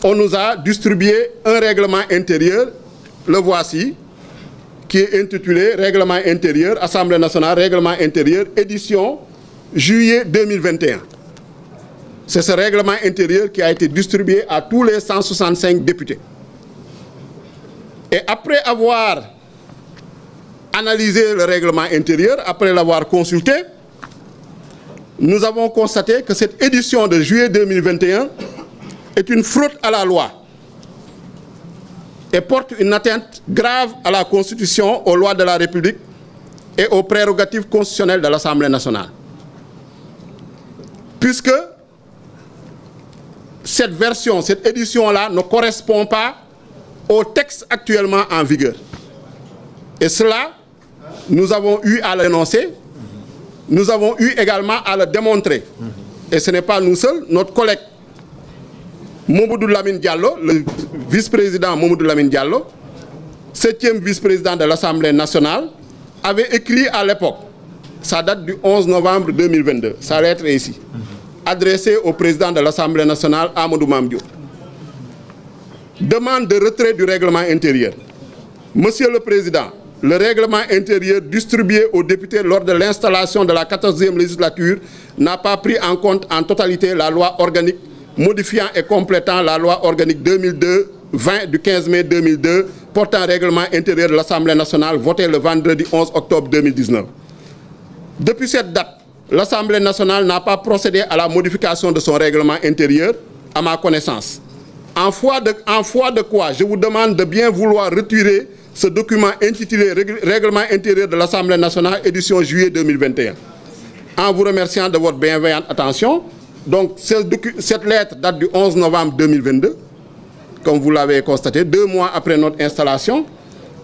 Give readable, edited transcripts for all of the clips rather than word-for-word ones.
on nous a distribué un règlement intérieur, le voici, qui est intitulé Règlement intérieur, Assemblée nationale, Règlement intérieur, édition juillet 2021. C'est ce règlement intérieur qui a été distribué à tous les 165 députés. Et après avoir analysé le règlement intérieur, après l'avoir consulté, nous avons constaté que cette édition de juillet 2021 est une fraude à la loi et porte une atteinte grave à la Constitution, aux lois de la République et aux prérogatives constitutionnelles de l'Assemblée nationale. Puisque cette version, cette édition-là ne correspond pas au texte actuellement en vigueur. Et cela, nous avons eu à le dénoncer, nous avons eu également à le démontrer. Et ce n'est pas nous seuls, notre collègue Mamadou Lamine Diallo, le vice-président Mamadou Lamine Diallo, 7e vice-président de l'Assemblée nationale, avait écrit à l'époque, ça date du 11 novembre 2022, sa lettre est ici, adressée au président de l'Assemblée nationale, Amadou Mame Diop. Demande de retrait du règlement intérieur. Monsieur le Président, le règlement intérieur distribué aux députés lors de l'installation de la 14e législature n'a pas pris en compte en totalité la loi organique modifiant et complétant la loi organique 2002-20 du 15 mai 2002 portant règlement intérieur de l'Assemblée nationale votée le vendredi 11 octobre 2019. Depuis cette date, l'Assemblée nationale n'a pas procédé à la modification de son règlement intérieur, à ma connaissance. En foi de quoi, je vous demande de bien vouloir retirer ce document intitulé Règlement intérieur de l'Assemblée nationale, édition juillet 2021. En vous remerciant de votre bienveillante attention, donc cette lettre date du 11 novembre 2022, comme vous l'avez constaté, 2 mois après notre installation,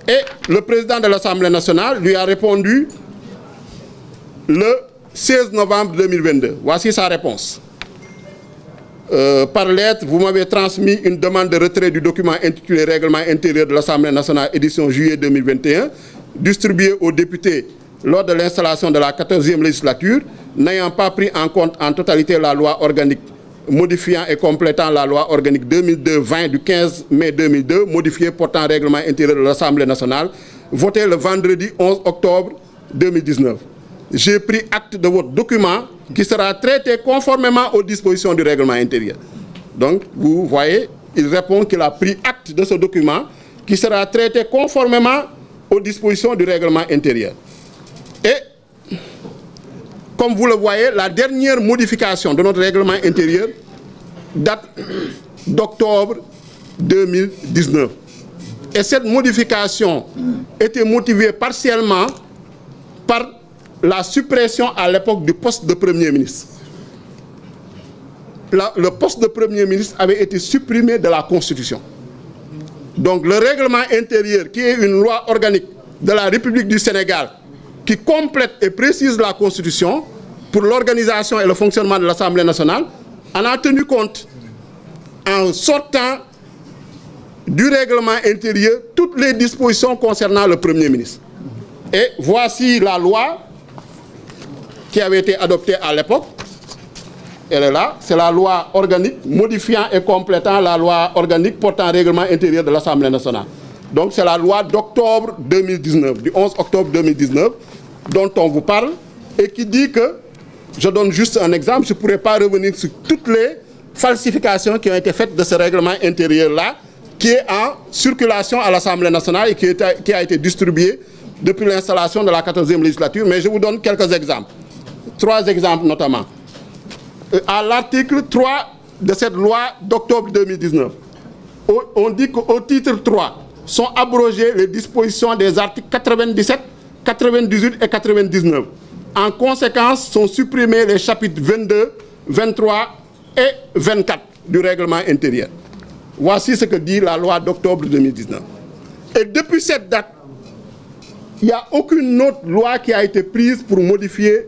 et le président de l'Assemblée nationale lui a répondu le 16 novembre 2022. Voici sa réponse. Par lettre, vous m'avez transmis une demande de retrait du document intitulé Règlement intérieur de l'Assemblée nationale, édition juillet 2021, distribué aux députés lors de l'installation de la 14e législature, n'ayant pas pris en compte en totalité la loi organique modifiant et complétant la loi organique 2002-20 du 15 mai 2002, modifiée portant règlement intérieur de l'Assemblée nationale, votée le vendredi 11 octobre 2019. J'ai pris acte de votre document qui sera traité conformément aux dispositions du règlement intérieur. Donc, vous voyez, il répond qu'il a pris acte de ce document qui sera traité conformément aux dispositions du règlement intérieur. Et, comme vous le voyez, la dernière modification de notre règlement intérieur date d'octobre 2019. Et cette modification était motivée partiellement par la suppression à l'époque du poste de Premier ministre. Le poste de Premier ministre avait été supprimé de la Constitution. Donc le règlement intérieur, qui est une loi organique de la République du Sénégal, qui complète et précise la Constitution pour l'organisation et le fonctionnement de l'Assemblée nationale, en a tenu compte en sortant du règlement intérieur toutes les dispositions concernant le Premier ministre. Et voici la loi qui avait été adoptée à l'époque. Elle est là, c'est la loi organique modifiant et complétant la loi organique portant règlement intérieur de l'Assemblée nationale. Donc c'est la loi d'octobre 2019, du 11 octobre 2019, dont on vous parle, et qui dit que, je donne juste un exemple, je ne pourrais pas revenir sur toutes les falsifications qui ont été faites de ce règlement intérieur-là, qui est en circulation à l'Assemblée nationale et qui a été distribué depuis l'installation de la 14e législature, mais je vous donne quelques exemples. 3 exemples notamment. À l'article 3 de cette loi d'octobre 2019, on dit qu'au titre 3 sont abrogées les dispositions des articles 97, 98 et 99. En conséquence, sont supprimés les chapitres 22, 23 et 24 du règlement intérieur. Voici ce que dit la loi d'octobre 2019. Et depuis cette date, il n'y a aucune autre loi qui a été prise pour modifier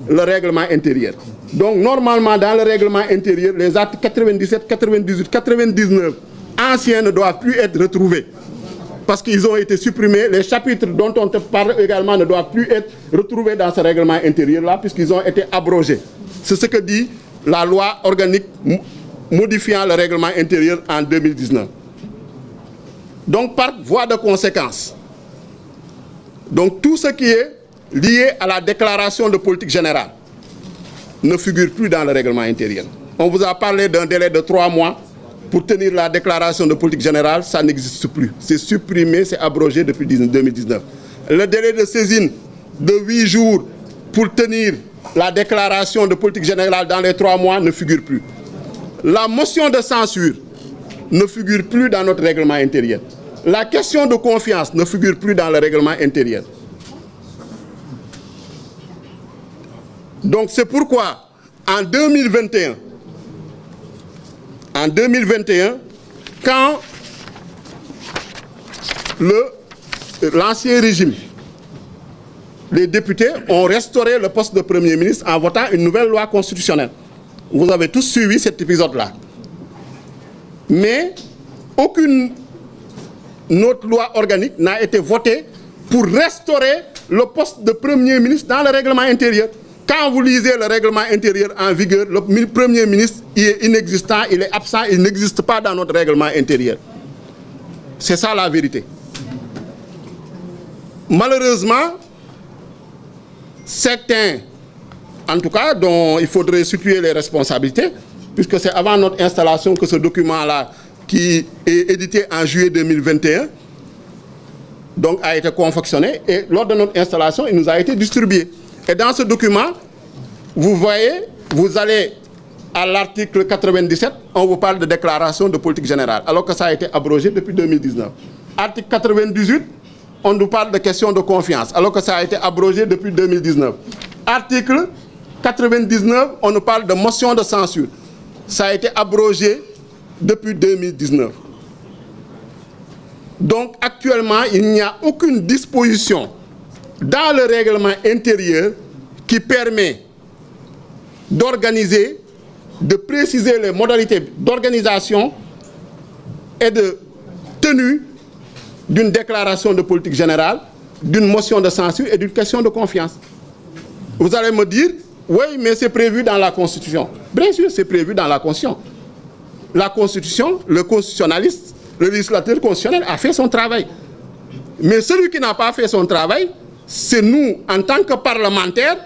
le règlement intérieur. Donc normalement dans le règlement intérieur, les articles 97, 98, 99 anciens ne doivent plus être retrouvés parce qu'ils ont été supprimés. Les chapitres dont on te parle également ne doivent plus être retrouvés dans ce règlement intérieur-là puisqu'ils ont été abrogés. C'est ce que dit la loi organique modifiant le règlement intérieur en 2019. Donc, par voie de conséquence, donc tout ce qui est lié à la déclaration de politique générale ne figure plus dans le règlement intérieur. On vous a parlé d'un délai de 3 mois pour tenir la déclaration de politique générale, ça n'existe plus. C'est supprimé, c'est abrogé depuis 2019. Le délai de saisine de 8 jours pour tenir la déclaration de politique générale dans les 3 mois ne figure plus. La motion de censure ne figure plus dans notre règlement intérieur. La question de confiance ne figure plus dans le règlement intérieur. Donc c'est pourquoi en 2021, quand l'ancien régime, les députés ont restauré le poste de Premier ministre en votant une nouvelle loi constitutionnelle. Vous avez tous suivi cet épisode-là. Mais aucune autre loi organique n'a été votée pour restaurer le poste de Premier ministre dans le règlement intérieur. Quand vous lisez le règlement intérieur en vigueur, le Premier ministre est inexistant, il est absent, il n'existe pas dans notre règlement intérieur. C'est ça la vérité. Malheureusement, certains, en tout cas, dont il faudrait situer les responsabilités, puisque c'est avant notre installation que ce document-là, qui est édité en juillet 2021, donc a été confectionné, et lors de notre installation, il nous a été distribué. Et dans ce document, vous voyez, vous allez à l'article 97, on vous parle de déclaration de politique générale, alors que ça a été abrogé depuis 2019. Article 98, on nous parle de question de confiance, alors que ça a été abrogé depuis 2019. Article 99, on nous parle de motion de censure. Ça a été abrogé depuis 2019. Donc actuellement, il n'y a aucune disposition dans le règlement intérieur qui permet d'organiser, de préciser les modalités d'organisation et de tenue d'une déclaration de politique générale, d'une motion de censure et d'une question de confiance. Vous allez me dire, oui, mais c'est prévu dans la Constitution. Bien sûr, c'est prévu dans la Constitution. La Constitution, le constitutionnaliste, le législateur constitutionnel a fait son travail. Mais celui qui n'a pas fait son travail, c'est nous, en tant que parlementaires,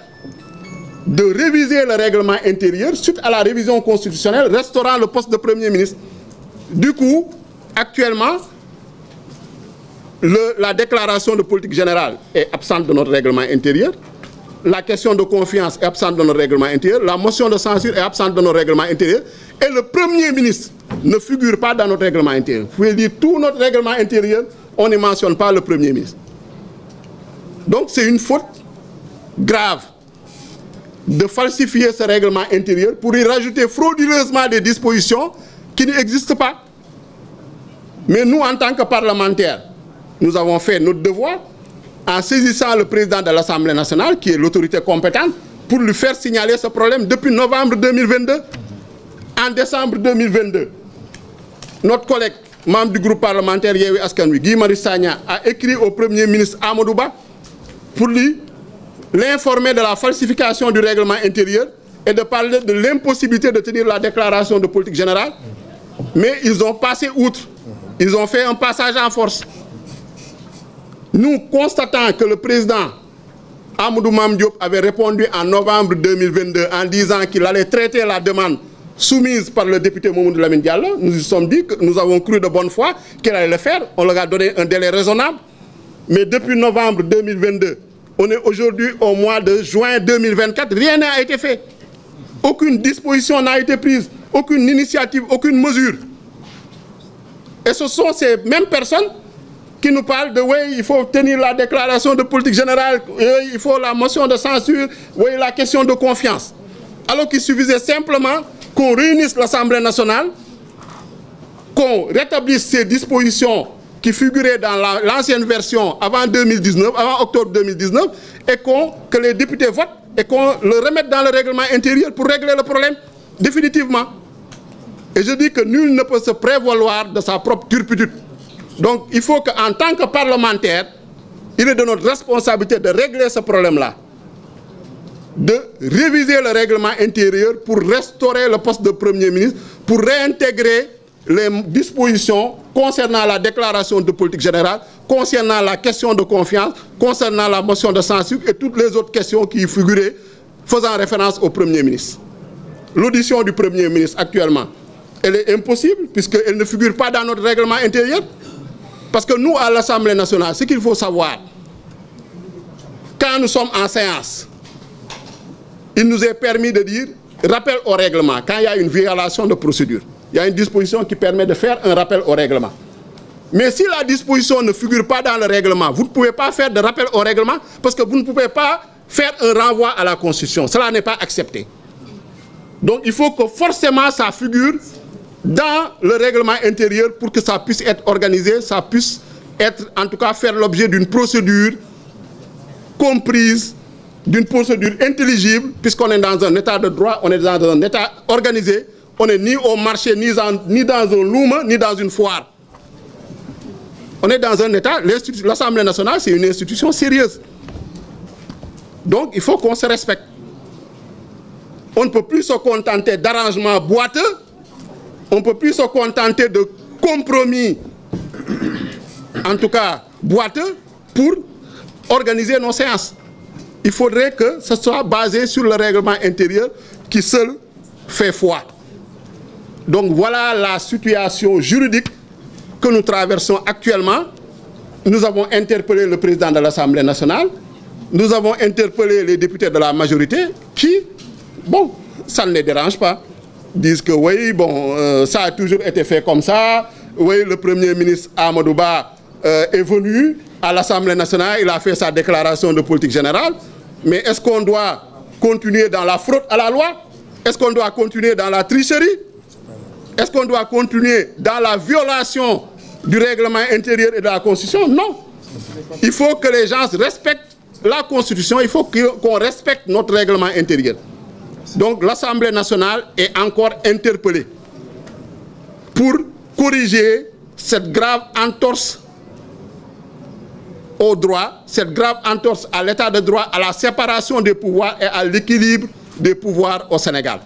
de réviser le règlement intérieur suite à la révision constitutionnelle restaurant le poste de Premier ministre. Du coup, actuellement, la déclaration de politique générale est absente de notre règlement intérieur. La question de confiance est absente de notre règlement intérieur. La motion de censure est absente de notre règlement intérieur. Et le Premier ministre ne figure pas dans notre règlement intérieur. Vous pouvez lire tout notre règlement intérieur, on ne mentionne pas le Premier ministre. Donc c'est une faute grave de falsifier ce règlement intérieur pour y rajouter frauduleusement des dispositions qui n'existent pas. Mais nous, en tant que parlementaires, nous avons fait notre devoir en saisissant le président de l'Assemblée nationale, qui est l'autorité compétente, pour lui faire signaler ce problème depuis novembre 2022. En décembre 2022, notre collègue, membre du groupe parlementaire Yewwi Askan Wi, Guy Marius Sagna, a écrit au Premier ministre Amadou Ba pour lui l'informer de la falsification du règlement intérieur et de parler de l'impossibilité de tenir la déclaration de politique générale. Mais ils ont passé outre. Ils ont fait un passage en force. Nous constatons que le président Amadou Mame Diop avait répondu en novembre 2022 en disant qu'il allait traiter la demande soumise par le député Mamadou Lamine Diallo. Nous nous sommes dit que nous avons cru de bonne foi qu'il allait le faire. On leur a donné un délai raisonnable. Mais depuis novembre 2022, on est aujourd'hui au mois de juin 2024, rien n'a été fait. Aucune disposition n'a été prise, aucune initiative, aucune mesure. Et ce sont ces mêmes personnes qui nous parlent de « oui, il faut tenir la déclaration de politique générale, il faut la motion de censure, oui, la question de confiance ». Alors qu'il suffisait simplement qu'on réunisse l'Assemblée nationale, qu'on rétablisse ces dispositions qui figuraient dans l'ancienne version avant 2019, avant octobre 2019, et que les députés votent et qu'on le remette dans le règlement intérieur pour régler le problème définitivement. Et je dis que nul ne peut se prévaloir de sa propre turpitude. Donc il faut qu'en tant que parlementaire, il est de notre responsabilité de régler ce problème-là. de réviser le règlement intérieur pour restaurer le poste de Premier ministre, pour réintégrer les dispositions concernant la déclaration de politique générale, concernant la question de confiance, concernant la motion de censure et toutes les autres questions qui y figuraient faisant référence au Premier ministre. L'audition du Premier ministre actuellement, elle est impossible puisqu'elle ne figure pas dans notre règlement intérieur. Parce que nous, à l'Assemblée nationale, ce qu'il faut savoir, quand nous sommes en séance, il nous est permis de dire rappel au règlement. Quand il y a une violation de procédure, il y a une disposition qui permet de faire un rappel au règlement. Mais si la disposition ne figure pas dans le règlement, vous ne pouvez pas faire de rappel au règlement parce que vous ne pouvez pas faire un renvoi à la Constitution. Cela n'est pas accepté. Donc il faut que forcément ça figure dans le règlement intérieur pour que ça puisse être organisé, ça puisse être, en tout cas, faire l'objet d'une procédure comprise, d'une procédure intelligible, puisqu'on est dans un état de droit, on est dans un état organisé, on n'est ni au marché, ni dans un loom, ni dans une foire. On est dans un état, l'Assemblée nationale, c'est une institution sérieuse. Donc, il faut qu'on se respecte. On ne peut plus se contenter d'arrangements boiteux, on ne peut plus se contenter de compromis, en tout cas boiteux, pour organiser nos séances. Il faudrait que ce soit basé sur le règlement intérieur qui seul fait foi. Donc voilà la situation juridique que nous traversons actuellement. Nous avons interpellé le président de l'Assemblée nationale, nous avons interpellé les députés de la majorité qui, bon, ça ne les dérange pas. Disent que oui, bon, ça a toujours été fait comme ça. Oui, le Premier ministre Amadou Ba est venu à l'Assemblée nationale, il a fait sa déclaration de politique générale. Mais est-ce qu'on doit continuer dans la fraude à la loi? Est-ce qu'on doit continuer dans la tricherie? Est-ce qu'on doit continuer dans la violation du règlement intérieur et de la Constitution? Non. Il faut que les gens respectent la Constitution, il faut qu'on respecte notre règlement intérieur. Donc l'Assemblée nationale est encore interpellée pour corriger cette grave entorse au droit, cette grave entorse à l'état de droit, à la séparation des pouvoirs et à l'équilibre des pouvoirs au Sénégal.